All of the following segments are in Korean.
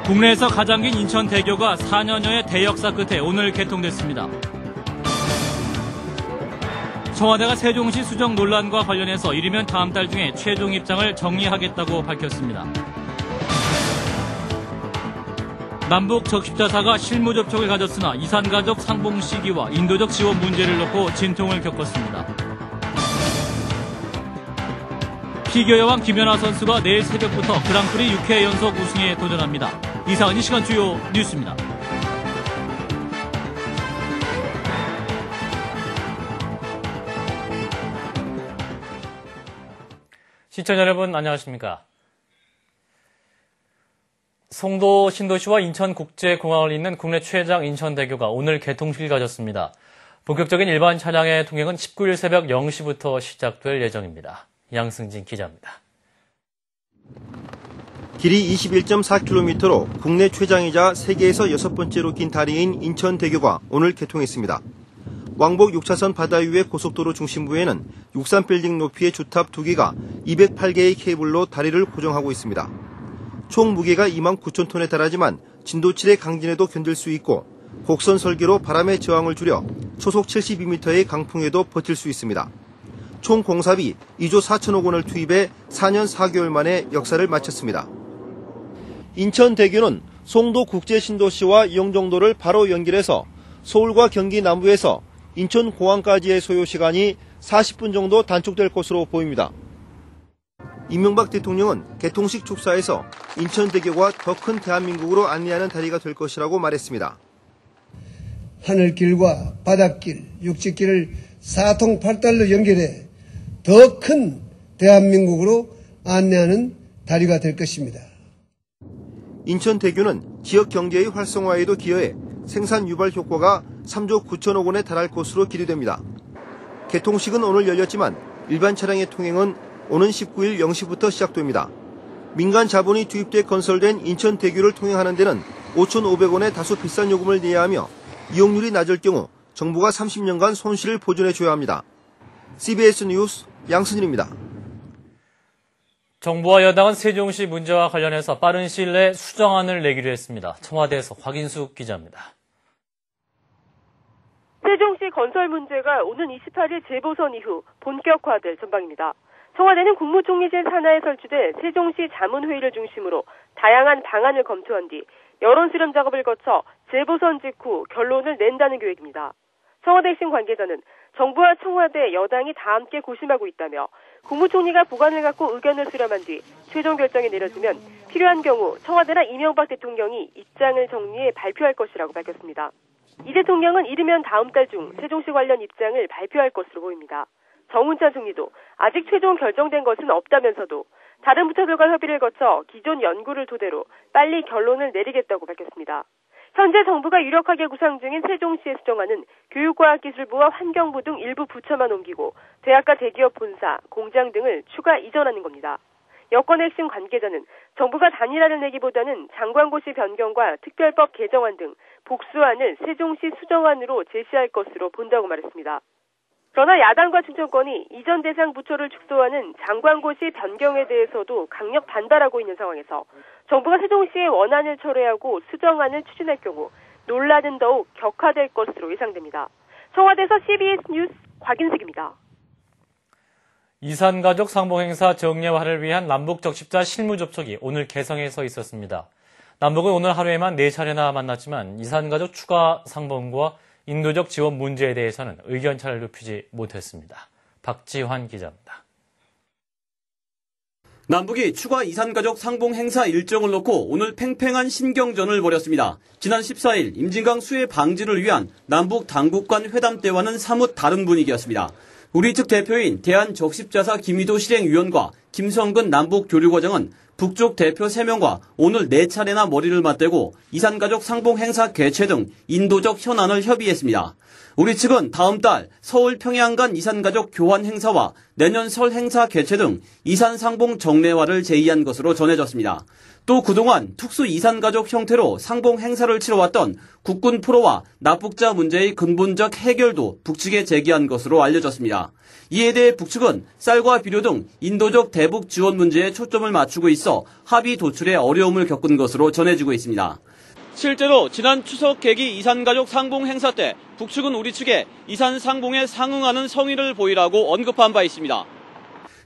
국내에서 가장 긴 인천대교가 4년여의 대역사 끝에 오늘 개통됐습니다. 청와대가 세종시 수정 논란과 관련해서 이르면 다음 달 중에 최종 입장을 정리하겠다고 밝혔습니다. 남북 적십자사가 실무 접촉을 가졌으나 이산가족 상봉 시기와 인도적 지원 문제를 놓고 진통을 겪었습니다. 피겨 여왕 김연아 선수가 내일 새벽부터 그랑프리 6회 연속 우승에 도전합니다. 이상은 이 시간 주요 뉴스입니다. 시청자 여러분 안녕하십니까? 송도 신도시와 인천국제공항을 잇는 국내 최장 인천대교가 오늘 개통식을 가졌습니다. 본격적인 일반 차량의 통행은 19일 새벽 0시부터 시작될 예정입니다. 양승진 기자입니다. 길이 21.4km로 국내 최장이자 세계에서 6번째로 긴 다리인 인천대교가 오늘 개통했습니다. 왕복 6차선 바다 위의 고속도로 중심부에는 63빌딩 높이의 주탑 2개가 208개의 케이블로 다리를 고정하고 있습니다. 총 무게가 29,000톤에 달하지만 진도 7의 강진에도 견딜 수 있고 곡선 설계로 바람의 저항을 줄여 초속 72m의 강풍에도 버틸 수 있습니다. 총 공사비 2조 4천억 원을 투입해 4년 4개월 만에 역사를 마쳤습니다. 인천대교는 송도 국제신도시와 영종도를 바로 연결해서 서울과 경기 남부에서 인천공항까지의 소요 시간이 40분 정도 단축될 것으로 보입니다. 이명박 대통령은 개통식 축사에서 인천대교가 더 큰 대한민국으로 안내하는 다리가 될 것이라고 말했습니다. 하늘길과 바닷길, 육지길을 사통팔달로 연결해 더 큰 대한민국으로 안내하는 다리가 될 것입니다. 인천대교는 지역 경제의 활성화에도 기여해 생산 유발 효과가 3조 9천억 원에 달할 것으로 기대됩니다. 개통식은 오늘 열렸지만 일반 차량의 통행은 오는 19일 0시부터 시작됩니다. 민간 자본이 투입돼 건설된 인천대교를 통행하는 데는 5,500원의 다소 비싼 요금을 내야 하며 이용률이 낮을 경우 정부가 30년간 손실을 보전해줘야 합니다. CBS 뉴스 양승진입니다. 정부와 여당은 세종시 문제와 관련해서 빠른 시일 내에 수정안을 내기로 했습니다. 청와대에서 곽인숙 기자입니다. 세종시 건설 문제가 오는 28일 재보선 이후 본격화될 전망입니다. 청와대는 국무총리실 산하에 설치돼 세종시 자문회의를 중심으로 다양한 방안을 검토한 뒤 여론 수렴 작업을 거쳐 재보선 직후 결론을 낸다는 계획입니다. 청와대 핵심 관계자는 정부와 청와대, 여당이 다 함께 고심하고 있다며 국무총리가 보관을 갖고 의견을 수렴한 뒤 최종 결정이 내려지면 필요한 경우 청와대나 이명박 대통령이 입장을 정리해 발표할 것이라고 밝혔습니다. 이 대통령은 이르면 다음 달 중 세종시 관련 입장을 발표할 것으로 보입니다. 정운찬 총리도 아직 최종 결정된 것은 없다면서도 다른 부처들과 협의를 거쳐 기존 연구를 토대로 빨리 결론을 내리겠다고 밝혔습니다. 현재 정부가 유력하게 구상 중인 세종시의 수정안은 교육과학기술부와 환경부 등 일부 부처만 옮기고 대학과 대기업 본사, 공장 등을 추가 이전하는 겁니다. 여권의 핵심 관계자는 정부가 단일화를 내기보다는 장관고시 변경과 특별법 개정안 등 복수안을 세종시 수정안으로 제시할 것으로 본다고 말했습니다. 그러나 야당과 충청권이 이전 대상 부처를 축소하는 장관고시 변경에 대해서도 강력 반발하고 있는 상황에서 정부가 세종시의 원안을 철회하고 수정안을 추진할 경우 논란은 더욱 격화될 것으로 예상됩니다. 청와대에서 CBS 뉴스 곽인숙입니다. 이산가족 상봉행사 정례화를 위한 남북 적십자 실무 접촉이 오늘 개성에서 있었습니다. 남북은 오늘 하루에만 4차례나 만났지만 이산가족 추가 상봉과 인도적 지원 문제에 대해서는 의견 차를 좁히지 못했습니다. 박지환 기자입니다. 남북이 추가 이산가족 상봉 행사 일정을 놓고 오늘 팽팽한 신경전을 벌였습니다. 지난 14일 임진강 수해 방지를 위한 남북 당국 간 회담 때와는 사뭇 다른 분위기였습니다. 우리 측 대표인 대한적십자사 김희도 실행위원과 김성근 남북교류과장은 북쪽 대표 3명과 오늘 4차례나 머리를 맞대고 이산가족 상봉 행사 개최 등 인도적 현안을 협의했습니다. 우리 측은 다음 달 서울 평양 간 이산가족 교환 행사와 내년 설 행사 개최 등 이산 상봉 정례화를 제의한 것으로 전해졌습니다. 또 그동안 특수 이산가족 형태로 상봉 행사를 치러왔던 국군 포로와 납북자 문제의 근본적 해결도 북측에 제기한 것으로 알려졌습니다. 이에 대해 북측은 쌀과 비료 등 인도적 대북 지원 문제에 초점을 맞추고 있어 있어 합의 도출에 어려움을 겪은 것으로 전해지고 있습니다. 실제로 지난 추석 계기 이산가족 상봉 행사 때 북측은 우리 측에 이산 상봉에 상응하는 성의를 보이라고 언급한 바 있습니다.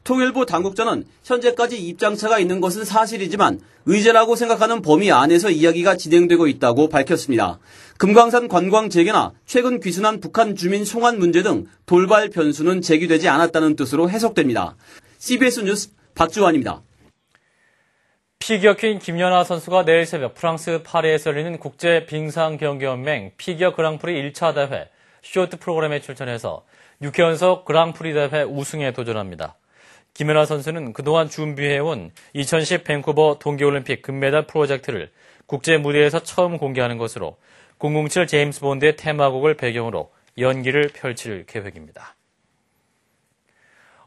통일부 당국자는 현재까지 입장차가 있는 것은 사실이지만 의제라고 생각하는 범위 안에서 이야기가 진행되고 있다고 밝혔습니다. 금강산 관광 재개나 최근 귀순한 북한 주민 송환 문제 등 돌발 변수는 제기되지 않았다는 뜻으로 해석됩니다. CBS 뉴스 박주환입니다. 피겨 퀸 김연아 선수가 내일 새벽 프랑스 파리에서 열리는 국제 빙상경기연맹 피겨 그랑프리 1차 대회 쇼트 프로그램에 출전해서 6회 연속 그랑프리 대회 우승에 도전합니다. 김연아 선수는 그동안 준비해온 2010 밴쿠버 동계올림픽 금메달 프로젝트를 국제 무대에서 처음 공개하는 것으로 007 제임스 본드의 테마곡을 배경으로 연기를 펼칠 계획입니다.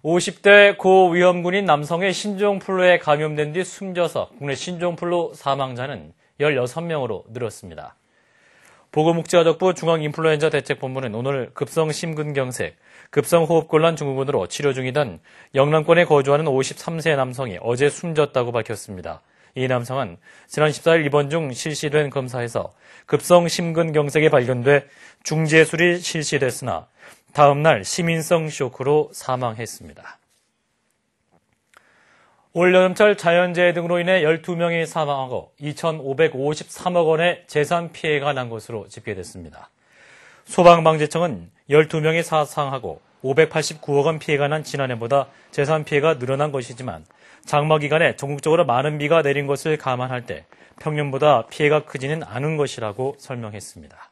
50대 고위험군인 남성의 신종플루에 감염된 뒤 숨져서 국내 신종플루 사망자는 16명으로 늘었습니다. 보건복지가족부 중앙인플루엔자 대책본부는 오늘 급성심근경색, 급성호흡곤란 증후군으로 치료 중이던 영남권에 거주하는 53세 남성이 어제 숨졌다고 밝혔습니다. 이 남성은 지난 14일 입원 중 실시된 검사에서 급성심근경색이 발견돼 중재술이 실시됐으나 다음 날 시민성 쇼크로 사망했습니다. 올 여름철 자연재해 등으로 인해 12명이 사망하고 2,553억 원의 재산 피해가 난 것으로 집계됐습니다. 소방방재청은 12명이 사상하고 589억 원 피해가 난 지난해보다 재산 피해가 늘어난 것이지만 장마 기간에 전국적으로 많은 비가 내린 것을 감안할 때 평년보다 피해가 크지는 않은 것이라고 설명했습니다.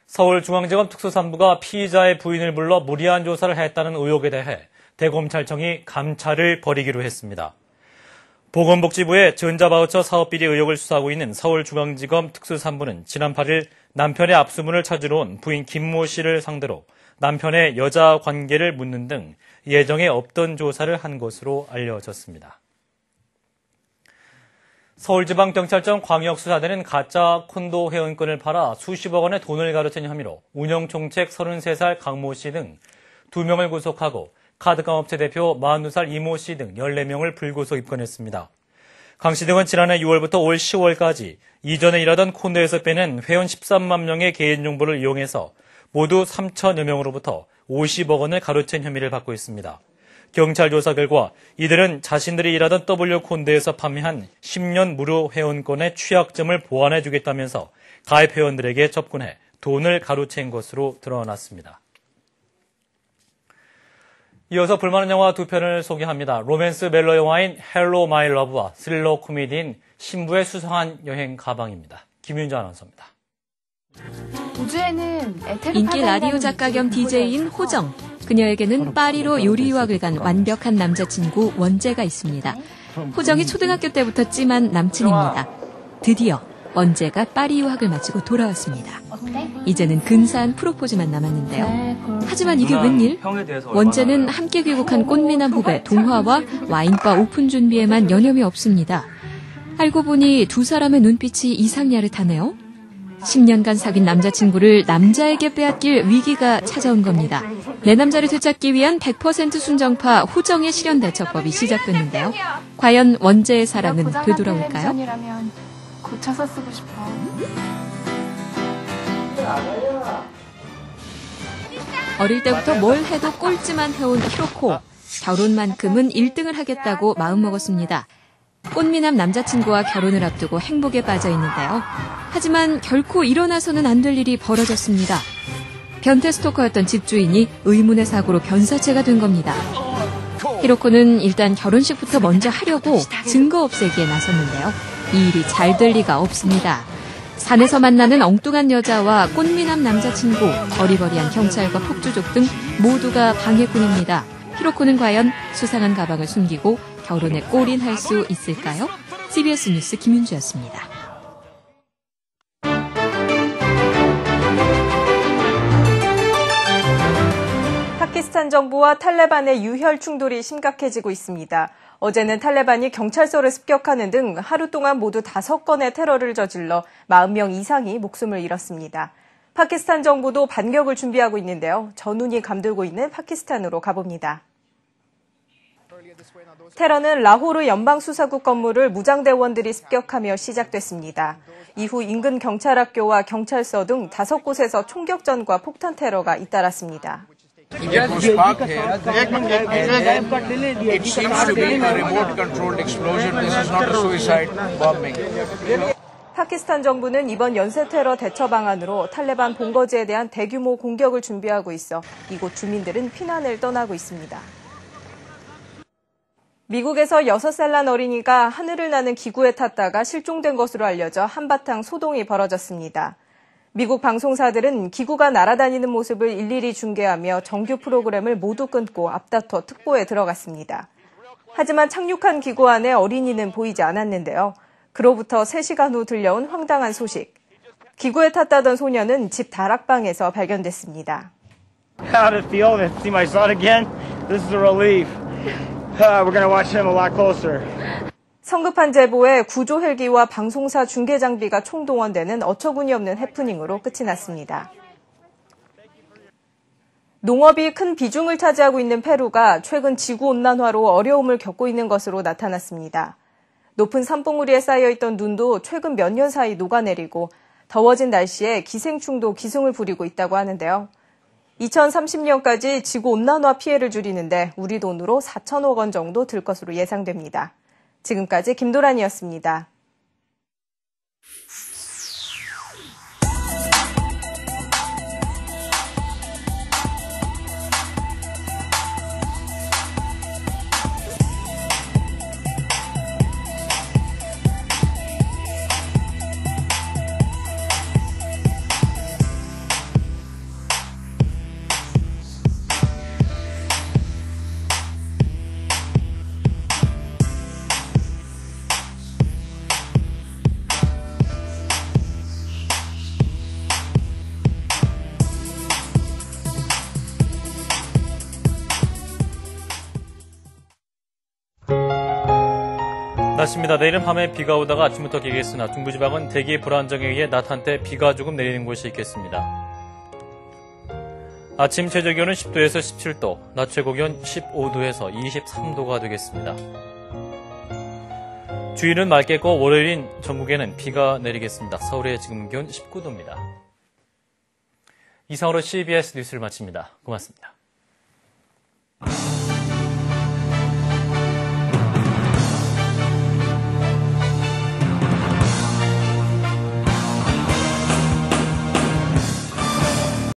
서울중앙지검 특수산부가 피의자의 부인을 불러 무리한 조사를 했다는 의혹에 대해 대검찰청이 감찰을 벌이기로 했습니다. 보건복지부의 전자바우처 사업비리 의혹을 수사하고 있는 서울중앙지검 특수산부는 지난 8일 남편의 압수문을 찾으러 온 부인 김모 씨를 상대로 남편의 여자 관계를 묻는 등 예정에 없던 조사를 한 것으로 알려졌습니다. 서울지방경찰청 광역수사대는 가짜 콘도 회원권을 팔아 수십억 원의 돈을 가로챈 혐의로 운영총책 33살 강모 씨 등 2명을 구속하고 카드깡업체 대표 42살 이모 씨 등 14명을 불구속 입건했습니다. 강 씨 등은 지난해 6월부터 올 10월까지 이전에 일하던 콘도에서 빼낸 회원 13만 명의 개인정보를 이용해서 모두 3천여 명으로부터 50억 원을 가로챈 혐의를 받고 있습니다. 경찰 조사 결과 이들은 자신들이 일하던 W콘도에서 판매한 10년 무료 회원권의 취약점을 보완해주겠다면서 가입 회원들에게 접근해 돈을 가로챈 것으로 드러났습니다. 이어서 볼만한 영화 두 편을 소개합니다. 로맨스 멜로 영화인 헬로 마이 러브와 스릴러 코미디인 신부의 수상한 여행 가방입니다. 김윤주 아나운서입니다. 인기 라디오 작가 겸 DJ인 호정. 그녀에게는 파리로 요리 유학을 간 완벽한 남자친구 원재가 있습니다. 호정이 초등학교 때부터 찜한 남친입니다. 드디어 원재가 파리 유학을 마치고 돌아왔습니다. 이제는 근사한 프로포즈만 남았는데요. 하지만 이게 웬일? 원재는 함께 귀국한 꽃미남 후배 동화와 와인바 오픈 준비에만 여념이 없습니다. 알고 보니 두 사람의 눈빛이 이상야릇하네요. 10년간 사귄 남자친구를 남자에게 빼앗길 위기가 찾아온 겁니다. 내 남자를 되찾기 위한 100% 순정파 호정의 실현 대처법이 시작됐는데요. 과연 원재의 사랑은 되돌아올까요? 고쳐서 쓰고 싶어. 어릴 때부터 뭘 해도 꼴찌만 해온 히로코. 결혼만큼은 1등을 하겠다고 마음먹었습니다. 꽃미남 남자친구와 결혼을 앞두고 행복에 빠져 있는데요. 하지만 결코 일어나서는 안 될 일이 벌어졌습니다. 변태 스토커였던 집주인이 의문의 사고로 변사체가 된 겁니다. 히로코는 일단 결혼식부터 먼저 하려고 증거 없애기에 나섰는데요. 이 일이 잘 될 리가 없습니다. 산에서 만나는 엉뚱한 여자와 꽃미남 남자친구, 어리버리한 경찰과 폭주족 등 모두가 방해꾼입니다. 히로코는 과연 수상한 가방을 숨기고 결혼에 골인할 수 있을까요? CBS 뉴스 김윤주였습니다. 파키스탄 정부와 탈레반의 유혈 충돌이 심각해지고 있습니다. 어제는 탈레반이 경찰서를 습격하는 등 하루 동안 모두 5건의 테러를 저질러 40명 이상이 목숨을 잃었습니다. 파키스탄 정부도 반격을 준비하고 있는데요. 전운이 감돌고 있는 파키스탄으로 가봅니다. 테러는 라호르 연방수사국 건물을 무장대원들이 습격하며 시작됐습니다. 이후 인근 경찰학교와 경찰서 등 5곳에서 총격전과 폭탄 테러가 잇따랐습니다. It was sparked here. It seems to be a remote-controlled explosion. This is not a suicide bombing. 파키스탄 정부는 이번 연쇄 테러 대처 방안으로 탈레반 본거지에 대한 대규모 공격을 준비하고 있어 이곳 주민들은 피난을 떠나고 있습니다. 미국에서 6살 난 어린이가 하늘을 나는 기구에 탔다가 실종된 것으로 알려져 한바탕 소동이 벌어졌습니다. 미국 방송사들은 기구가 날아다니는 모습을 일일이 중계하며 정규 프로그램을 모두 끊고 앞다퉈 특보에 들어갔습니다. 하지만 착륙한 기구 안에 어린이는 보이지 않았는데요. 그로부터 3시간 후 들려온 황당한 소식. 기구에 탔다던 소녀는 집 다락방에서 발견됐습니다. How did it feel to see my son again? This is a relief. We're going to watch him a lot closer. 성급한 제보에 구조 헬기와 방송사 중계 장비가 총동원되는 어처구니 없는 해프닝으로 끝이 났습니다. 농업이 큰 비중을 차지하고 있는 페루가 최근 지구온난화로 어려움을 겪고 있는 것으로 나타났습니다. 높은 산봉우리에 쌓여있던 눈도 최근 몇 년 사이 녹아내리고 더워진 날씨에 기생충도 기승을 부리고 있다고 하는데요. 2030년까지 지구온난화 피해를 줄이는데 우리 돈으로 4천억 원 정도 들 것으로 예상됩니다. 지금까지 김도란이었습니다. 날씨입니다. 내일은 밤에 비가 오다가 아침부터 개겠으나 중부지방은 대기 불안정에 의해 낮 한때 비가 조금 내리는 곳이 있겠습니다. 아침 최저기온은 10도에서 17도, 낮 최고기온 15도에서 23도가 되겠습니다. 주일은 맑겠고 월요일인 전국에는 비가 내리겠습니다. 서울의 지금 기온 19도입니다. 이상으로 CBS 뉴스를 마칩니다. 고맙습니다.